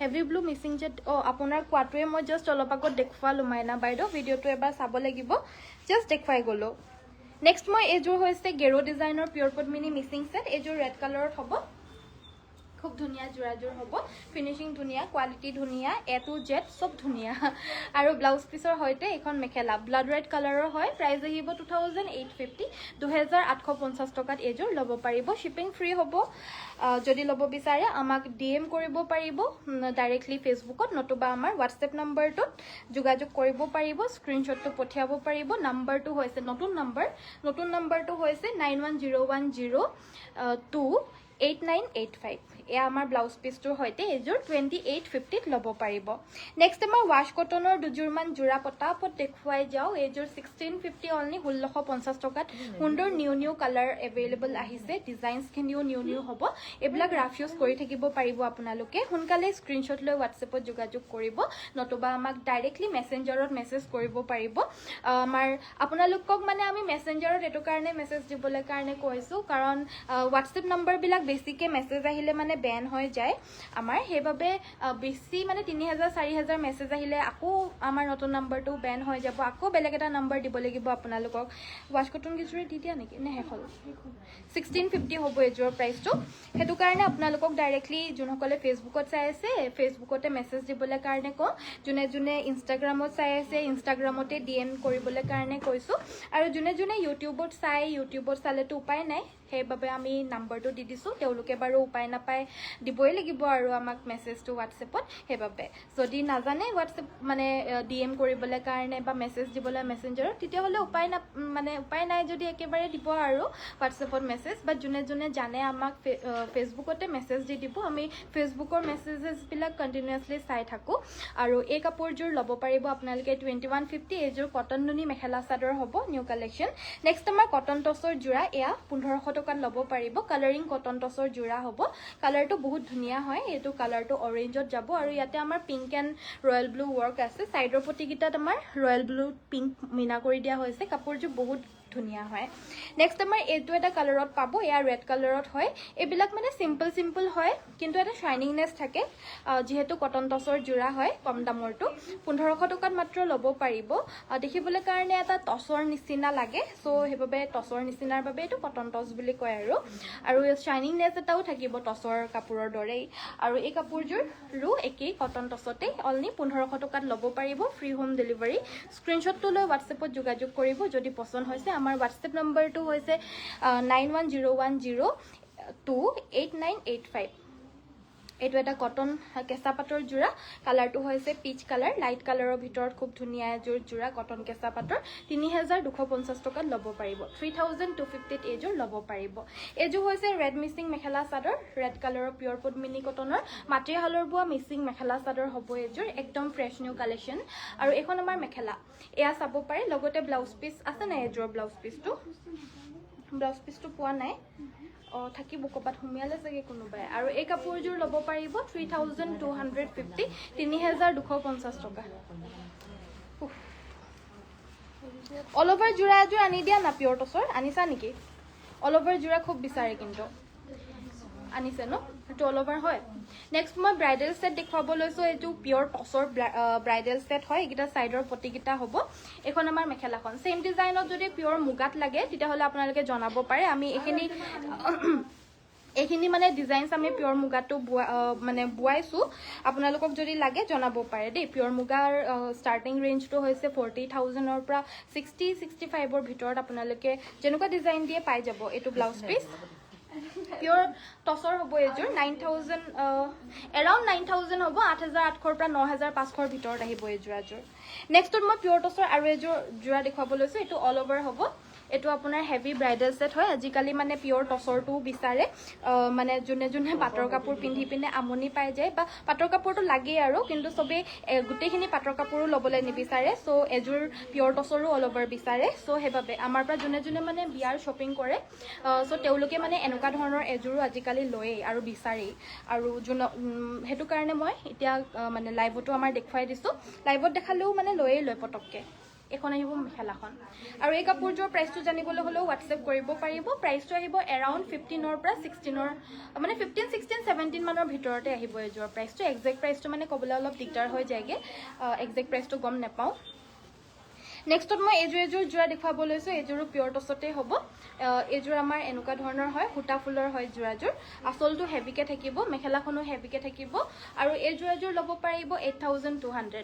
হেভি ব্লু মিচিং জেট আপোনাৰ কোৱাটোৱে মই জাষ্ট অলপ আগত দেখুৱালোঁ মাইনা বাইদেউ ভিডিঅ'টো এবাৰ চাব লাগিব জাষ্ট দেখুৱাই গ'লোঁ নেক্সট মই এইযোৰ হৈছে গেৰো ডিজাইনৰ পিয়ৰ পদ্মিনী মিচিং ছেট এইযোৰ ৰেড কালাৰত হ'ব খুব ধুনীয়া যোৰাযোৰ হ'ব ফিনিচিং ধুনীয়া কোৱালিটি ধুনীয়া এ টু জেড চব ধুনীয়া আৰু ব্লাউজ পিছৰ সৈতে এখন মেখেলা ব্লাড ৰেড কালাৰৰ হয় প্ৰাইচ আহিব 2850 2850 টকাত এইযোৰ ল'ব পাৰিব শ্বিপিং ফ্ৰী হ'ব যদি ল'ব বিচাৰে আমাক DM কৰিব পাৰিব ডাইৰেক্টলি ফেচবুকত নতুবা আমাৰ হোৱাটছএপ নম্বৰটোত যোগাযোগ কৰিব পাৰিব স্ক্ৰীনশ্বটটো পঠিয়াব পাৰিব নম্বৰটো হৈছে নতুন নম্বৰটো হৈছে 9101028985 এয়া আমাৰ ব্লাউজ পিছটোৰ সৈতে এইযোৰ 2850ত ল'ব পাৰিব নেক্সট আমাৰ ৱাছ কটনৰ দুযোৰমান যোৰা পটাপট দেখুৱাই যাওঁ এইযোৰ 1650 অনলি 1650 টকাত সুন্দৰ নিউ কালাৰ এভেইলেবল আহিছে ডিজাইনছখিনিও নিউ হ'ব এইবিলাক ৰাফ ইউজ কৰি থাকিব পাৰিব আপোনালোকে সোনকালে স্ক্ৰীনশ্বট লৈ হোৱাটছএপত যোগাযোগ কৰিব নতুবা আমাক ডাইৰেক্টলি মেছেঞ্জাৰত মেছেজ কৰিব পাৰিব আমাৰ আপোনালোকক মানে আমি মেছেঞ্জাৰত এইটো কাৰণে মেছেজ দিবলৈ কাৰণে কৈছোঁ কাৰণ হোৱাটছএপ নম্বৰবিলাক বেছিকৈ মেছেজ আহিলে মানে বেন হৈ যায় আমাৰ সেইবাবে বেছি মানে 3000 4000 মেছেজ আহিলে আকৌ আমাৰ নতুন নম্বৰটো বেন হৈ যাব আকৌ বেলেগ এটা নম্বৰ দিব লাগিব আপোনালোকক ৱাছ কটন কিজোৰে দি দিয়া নেকি নে শেষ হ'ল 1650 হ'ব এইযোৰৰ প্ৰাইচটো সেইটো কাৰণে আপোনালোকক ডাইৰেক্টলি যোনসকলে ফেচবুকত চাই আছে ফেচবুকতে মেছেজ দিবলৈ কাৰণে কওঁ যোনে ইনষ্টাগ্ৰামত চাই আছে ইনষ্টাগ্ৰামতে DM কৰিবলৈ কাৰণে কৈছোঁ আৰু যোনে ইউটিউবত চালেতো উপায় নাই সেইবাবে আমি নম্বৰটো দি দিছোঁ তেওঁলোকে বাৰু উপায় নাপায় দিবই লাগিব আৰু আমাক মেছেজটো হোৱাটছএপত সেইবাবে যদি নাজানে হোৱাটছএপ মানে DM কৰিবলৈ কাৰণে বা মেছেজ দিবলৈ মেছেঞ্জাৰত তেতিয়াহ'লে উপায় নাই যদি একেবাৰে দিব আৰু হোৱাটছএপত মেছেজ বা যোনে জানে আমাক ফেচবুকতে মেছেজ দি দিব আমি ফেচবুকৰ মেছেজেছবিলাক কণ্টিনিউৱাছলি চাই থাকোঁ আৰু এই কাপোৰযোৰ ল'ব পাৰিব আপোনালোকে 2150 এইযোৰ কটন নুনি মেখেলা চাদৰ হ'ব নিউ কালেকশ্যন নেক্সট আমাৰ কটন টচৰ যোৰা এয়া 1500 টকাত ল'ব পাৰিব কালাৰিং কটন টচৰ যোৰা হ'ব কালাৰটো বহুত ধুনীয়া হয় এইটো কালাৰটো অৰেঞ্জত যাব আৰু ইয়াতে আমাৰ pink and royal blue work আছে চাইডৰ পটিকেইটাত আমাৰ ৰয়েল ব্লু পিংক মিনা কৰি দিয়া হৈছে কাপোৰযোৰ বহুত ধুনীয়া হয় নেক্সট আমাৰ এইটো এটা কালাৰত পাব এয়া ৰেড কালাৰত হয় এইবিলাক মানে চিম্পল হয় কিন্তু এটা শ্বাইনিংনেছ থাকে যিহেতু কটন টচৰ যোৰা হয় কম দামৰটো 1500 টকাত মাত্ৰ ল'ব পাৰিব দেখিবলৈ কাৰণে এটা টচৰ নিচিনা লাগে চ' সেইবাবে টচৰ নিচিনাৰ বাবে এইটো কটন টচ বুলি কয় আৰু শ্বাইনিংনেছ এটাও থাকিব টচৰ কাপোৰৰ দৰেই আৰু এই কাপোৰযোৰো একেই কটন টচতে অনলি 1500 টকাত ল'ব পাৰিব ফ্ৰী হোম ডেলিভাৰী স্ক্ৰীনশ্বটটো লৈ হোৱাটছএপত যোগাযোগ কৰিব যদি পচন্দ হৈছে আমাৰ হোৱাটছএপ নম্বৰটো হৈছে 9101028985 এইটো এটা কটন কেঁচা পাটৰ যোৰা কালাৰটো হৈছে পিচ কালাৰ লাইট কালাৰৰ ভিতৰত খুব ধুনীয়া এযোৰ যোৰা কটন কেঁচা পাটৰ 3250 টকাত ল'ব পাৰিব 3250ত এইযোৰ ল'ব পাৰিব এইযোৰ হৈছে ৰেড মিচিং মেখেলা চাদৰ ৰেড কালাৰৰ পিয়ৰ পদ্মিনী কটনৰ মাটিহালৰ বোৱা মিচিং মেখেলা চাদৰ হ'ব এইযোৰ একদম ফ্ৰেছ নিউ কালেকশ্যন আৰু এইখন আমাৰ মেখেলা এয়া চাব পাৰে লগতে ব্লাউজ পিচ আছে নাই এইযোৰৰ ব্লাউজ পিচটো পোৱা নাই থাকিব ক'ৰবাত সোমিয়ালে চাগে কোনোবাই আৰু এই কাপোৰযোৰ ল'ব পাৰিব 3250 3250 টকা অল অভাৰ যোৰা এযোৰ আনি দিয়া না পিয়ৰ টচৰ আনিছা নেকি অল অভাৰ যোৰা খুব বিচাৰে কিন্তু আনিছে ন সেইটো অল অভাৰ হয় নেক্সট মই ব্ৰাইডেল ছেট দেখুৱাব লৈছোঁ এইটো পিয়ৰ টচৰ ব্ৰাইডেল ছেট হয় এইকেইটা ছাইডৰ পটিকেইটা হ'ব এইখন আমাৰ মেখেলাখন ছেইম ডিজাইনত যদি পিয়ৰ মুগাত লাগে তেতিয়াহ'লে আপোনালোকে জনাব পাৰে আমি এইখিনি মানে ডিজাইনছ আমি পিয়ৰ মুগাটো মানে বোৱাইছোঁ আপোনালোকক যদি লাগে জনাব পাৰে দেই পিয়ৰ মুগাৰ ষ্টাৰ্টিং ৰেঞ্জটো হৈছে 40,000ৰ পৰা 60-65ৰ ভিতৰত আপোনালোকে যেনেকুৱা ডিজাইন দিয়ে পাই যাব এইটো ব্লাউজ পিচ পিয়ৰ টচৰ হ'ব এইযোৰ 9000 এৰাউণ্ড 9000 হ'ব 8800ৰ পৰা 9500ৰ ভিতৰত আহিব এই যোৰাযোৰ নেক্সটত মই পিয়ৰ টচৰ আৰু এযোৰ যোৰা দেখুৱাব লৈছোঁ এইটো অল অভাৰ হ'ব এইটো আপোনাৰ হেভি ব্ৰাইডাল সেট হয় আজিকালি মানে পিওৰ টছৰটো বিচাৰে মানে যোনে যোনে পাটৰ কাপোৰ পিন্ধি পিনে আমনি পাই যায় বা পাটৰ কাপোৰটো লাগেই আৰু কিন্তু চবেই গোটেইখিনি পাটৰ কাপোৰো ল'বলৈ নিবিচাৰে সো এযোৰ পিওৰ টছৰো অল ওভাৰ বিচাৰে সো সেইবাবে আমাৰ পৰা যোনে যোনে মানে বিয়াৰ শ্বপিং কৰে সো তেওঁলোকে মানে এনেকুৱা ধৰণৰ এযোৰো আজিকালি লয়েই আৰু বিচাৰেই আৰু সেইটো কাৰণে মই এতিয়া মানে লাইভতো আমাৰ দেখুৱাই দিছোঁ লাইভত দেখালেও মানে লৈয়ে লয় পটককৈ এখন আহিব মেখেলাখন আৰু এই কাপোৰযোৰ প্ৰাইচটো জানিবলৈ হ'লেও হোৱাটছএপ কৰিব পাৰিব প্ৰাইচটো আহিব এৰাউণ্ড 15ৰ পৰা 16ৰ মানে 15, 16, 17 মানৰ ভিতৰতে আহিব এযোৰৰ প্ৰাইচটো একজেক্ট প্ৰাইচটো মানে ক'বলৈ অলপ দিগদাৰ হৈ যায়গৈ একজেক্ট প্ৰাইচটো গম নাপাওঁ নেক্সটত মই এযোৰ যোৰা দেখুৱাব লৈছোঁ এযোৰো পিয়ৰ টছতে হ'ব এযোৰ আমাৰ এনেকুৱা ধৰণৰ হয় সূতা ফুলৰ হয় যোৰাযোৰ আচলটো হেভিকে থাকিব মেখেলাখনো হেভিকে থাকিব আৰু এই যোৰাযোৰ ল'ব পাৰিব 8,200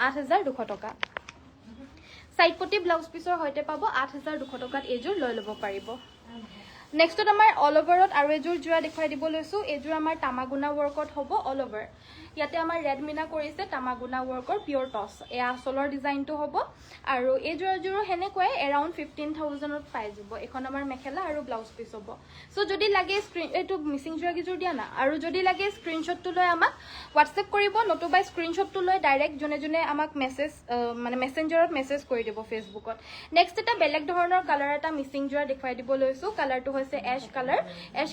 8,200 টকা সাইড পটি ব্লাউজ পিছৰ সৈতে পাব 8,200 টকাত এযোৰ লৈ ল'ব পাৰিব নেক্সটত আমাৰ অল ওভাৰত আৰু এযোৰ যোৰা দেখুৱাই দিব লৈছোঁ এযোৰ আমাৰ তামাগুনা ৱৰ্কত হ'ব অল ওভাৰ ইয়াতে আমাৰ ৰেড মিনা কৰিছে তামাগুনা ৱৰ্কৰ পিয়ৰ টছ এয়া আচলৰ ডিজাইনটো হ'ব আৰু এই যোৰাযোৰো সেনেকুৱাই এৰাউণ্ড 15,000ত পাই যাব এখন আমাৰ মেখেলা আৰু ব্লাউজ পিচ হ'ব সো যদি লাগে এইটো মিচিং যোৰাকেইযোৰ দিয়া না আৰু যদি লাগে স্ক্ৰীনশ্বটটো লৈ আমাক হোৱাটছএপ কৰিব নতুবা স্ক্ৰীনশ্বটটো লৈ ডাইৰেক্ট যোনে যোনে আমাক মেছেজ মানে মেছেঞ্জাৰত মেছেজ কৰি দিব ফেচবুকত নেক্সট এটা বেলেগ ধৰণৰ কালাৰ এটা মিচিং যোৰা দেখুৱাই দিব লৈছোঁ কালাৰটো হৈছে এছ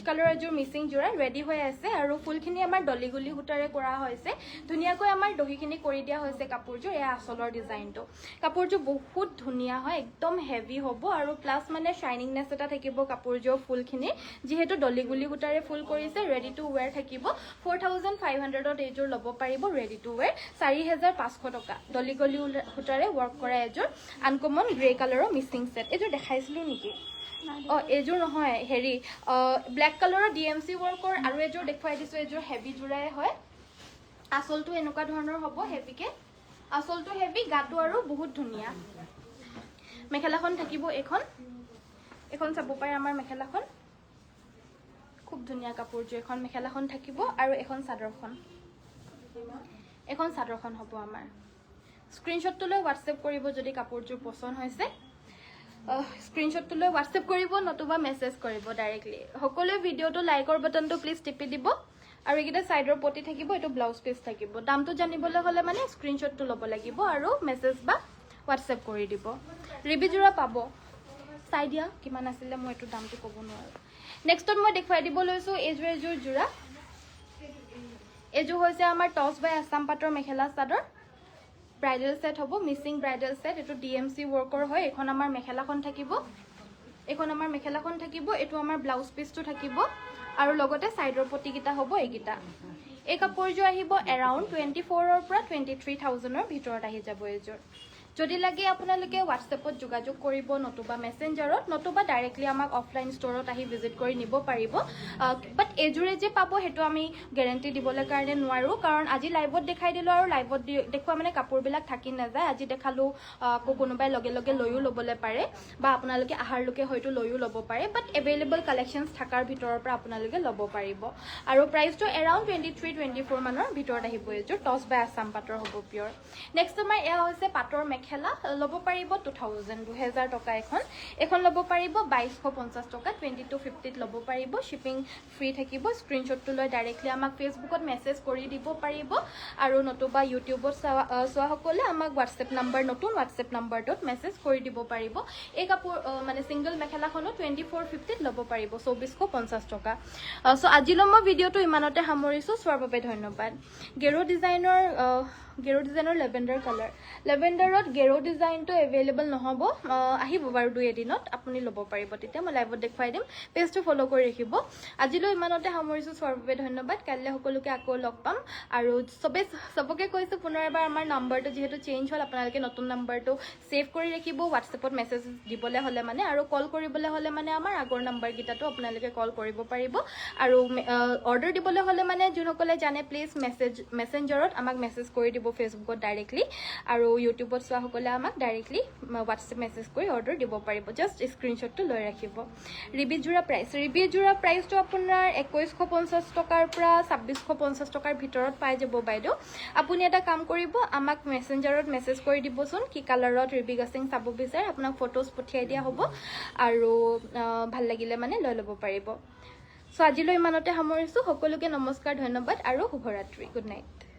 কালাৰ এযোৰ মিচিং যোৰা ৰেডি হৈ আছে আৰু ফুলখিনি আমাৰ ডলিগুলি সূতাৰে কৰা হৈছে ধুনীয়াকৈ আমাৰ দহিখিনি কৰি দিয়া হৈছে কাপোৰযোৰ এয়া আচলৰ ডিজাইনটো কাপোৰযোৰ বহুত ধুনীয়া হয় একদম হেভি হ'ব আৰু প্লাছ মানে শ্বাইনিংনেছ এটা থাকিব কাপোৰযোৰ ফুলখিনি যিহেতু ডলিগুলি সূতাৰে ফুল কৰিছে ৰেডি টু ৱেৰ থাকিব 4,500ত এইযোৰ ল'ব পাৰিব ৰেডি টু ৱেৰ 4,500 টকা ডলিগুলি সূতাৰে ৱৰ্ক কৰা এযোৰ আনকমন গ্ৰে কালাৰৰ মিচিং ছেট এইযোৰ দেখাইছিলোঁ নেকি এইযোৰ নহয় হেৰি ব্লেক কালাৰৰ DMC ৱৰ্কৰ আৰু এযোৰ দেখুৱাই দিছোঁ এযোৰ হেভি যোৰাই হয় আচলটো এনেকুৱা ধৰণৰ হ'ব হেভিকে আচলটো হেভি গাটো আৰু বহুত ধুনীয়া মেখেলাখন থাকিব এখন চাব পাৰে আমাৰ মেখেলাখন খুব ধুনীয়া কাপোৰযোৰ এখন মেখেলাখন থাকিব আৰু এখন চাদৰখন হ'ব আমাৰ স্ক্ৰীনশ্বটটো লৈ হোৱাটছএপ কৰিব যদি কাপোৰযোৰ পছন্দ হৈছে স্ক্ৰীনশ্বটটো লৈ হোৱাটছএপ কৰিব নতুবা মেছেজ কৰিব ডাইৰেক্টলি সকলোৱে ভিডিঅ'টো লাইকৰ বাটনটো প্লিজ টিপি দিব আৰু এইকেইটা সাইডৰ পটি থাকিব এইটো ব্লাউজ পিচ থাকিব দামটো জানিবলৈ হ'লে মানে স্ক্ৰীনশ্বটটো ল'ব লাগিব আৰু মেছেজ বা হোৱাটছএপ কৰি দিব ৰিবি যোৰা পাব চাই দিয়া কিমান আছিলে মই এইটো দামটো ক'ব নোৱাৰোঁ নেক্সটত মই দেখুৱাই দিব লৈছোঁ এযোৰ যোৰা এযোৰ হৈছে আমাৰ টছ বাই আছাম পাটৰ মেখেলা চাদৰ ব্ৰাইডেল সেট হ'ব মিচিং ব্ৰাইডেল সেট এইটো DMC ৱৰ্কৰ হয় এখন আমাৰ মেখেলাখন থাকিব এইটো আমাৰ ব্লাউজ পিচটো থাকিব আৰু লগতে সাইডৰ পটিকেইটা হ'ব এইকেইটা এই কাপোৰযোৰ আহিব এৰাউণ্ড 24ৰ পৰা 23,000ৰ ভিতৰত আহি যাব এযোৰ যদি লাগে আপোনালোকে হোৱাটছএপত যোগাযোগ কৰিব নতুবা মেছেঞ্জাৰত নতুবা ডাইৰেক্টলি আমাক অফলাইন ষ্টৰত আহি ভিজিট কৰি নিব পাৰিব বাট এযোৰে যে পাব সেইটো আমি গেৰেণ্টি দিবলৈ কাৰণে নোৱাৰোঁ কাৰণ আজি লাইভত দেখাই দিলোঁ আৰু লাইভত দেখুওৱা মানে কাপোৰবিলাক থাকি নাযায় আজি দেখালোঁ আকৌ কোনোবাই লগে লগে লৈও ল'বলৈ পাৰে বা আপোনালোকে আহাৰ লোকে হয়তো লৈও ল'ব পাৰে বাট এভেইলেবল কালেকশ্যনছ থকাৰ ভিতৰৰ পৰা আপোনালোকে ল'ব পাৰিব আৰু প্ৰাইচটো এৰাউণ্ড 23-24 মানৰ ভিতৰত আহিব এযোৰ টছ বাই আছাম পাটৰ হ'ব পিয়ৰ নেক্সট আমাৰ এয়া হৈছে পাটৰ মেখেলা ল'ব পাৰিব 2,000 টকা এখন ল'ব পাৰিব 2,250 টকা 2250ত ল'ব পাৰিব শ্বিপিং ফ্ৰী থাকিব স্ক্ৰীনশ্বটটো লৈ ডাইৰেক্টলি আমাক ফেচবুকত মেছেজ কৰি দিব পাৰিব আৰু নতুবা ইউটিউবত চোৱাসকলে আমাক নতুন হোৱাটছএপ নাম্বাৰটোত মেছেজ কৰি দিব পাৰিব এই কাপোৰ মানে ছিংগল মেখেলাখনো 2450ত ল'ব পাৰিব 2,450 টকা চ' আজিলৈ মই ভিডিঅ'টো ইমানতে সামৰিছোঁ চোৱাৰ বাবে ধন্যবাদ গেৰো ডিজাইনৰ লেভেণ্ডাৰ কালাৰ লেভেণ্ডাৰত গেৰো ডিজাইনটো এভেইলেবল নহ'ব আহিব বাৰু 2 এদিনত আপুনি ল'ব পাৰিব তেতিয়া মই লাইভত দেখুৱাই দিম পেজটো ফ'ল' কৰি ৰাখিব আজিলৈ ইমানতে সামৰিছোঁ চোৱাৰ বাবে ধন্যবাদ কাইলৈ সকলোকে আকৌ লগ পাম আৰু চবকে কৈছোঁ পুনৰ এবাৰ আমাৰ নাম্বাৰটো যিহেতু চেঞ্জ হ'ল আপোনালোকে নতুন নাম্বাৰটো ছেভ কৰি ৰাখিব হোৱাটছএপত মেছেজ দিবলৈ হ'লে মানে আৰু কল কৰিবলৈ হ'লে মানে আমাৰ আগৰ নাম্বাৰকেইটাতো আপোনালোকে কল কৰিব পাৰিব আৰু অৰ্ডাৰ দিবলৈ হ'লে মানে যোনসকলে জানে প্লিজ মেছেঞ্জাৰত আমাক মেছেজ কৰি দিব ফেচবুকত ডাইৰেক্টলি আৰু ইউটিউবত চোৱা সকলে আমাক ডাইৰেক্টলি হোৱাটছএপ মেছেজ কৰি অৰ্ডাৰ দিব পাৰিব জাষ্ট স্ক্ৰীনশ্বটটো লৈ ৰাখিব ৰিবিট যোৰা প্ৰাইচটো আপোনাৰ 2150 টকাৰ পৰা 2650 টকাৰ ভিতৰত পাই যাব বাইদেউ আপুনি এটা কাম কৰিব আমাক মেছেঞ্জাৰত মেছেজ কৰি দিবচোন কি কালাৰত ৰিবি গাছিং চাব বিচাৰে আপোনাক ফটোজ পঠিয়াই দিয়া হ'ব আৰু ভাল লাগিলে মানে লৈ ল'ব পাৰিব সো আজিলৈ ইমানতে সামৰিছোঁ সকলোকে নমস্কাৰ ধন্যবাদ আৰু শুভৰাত্ৰি গুড নাইট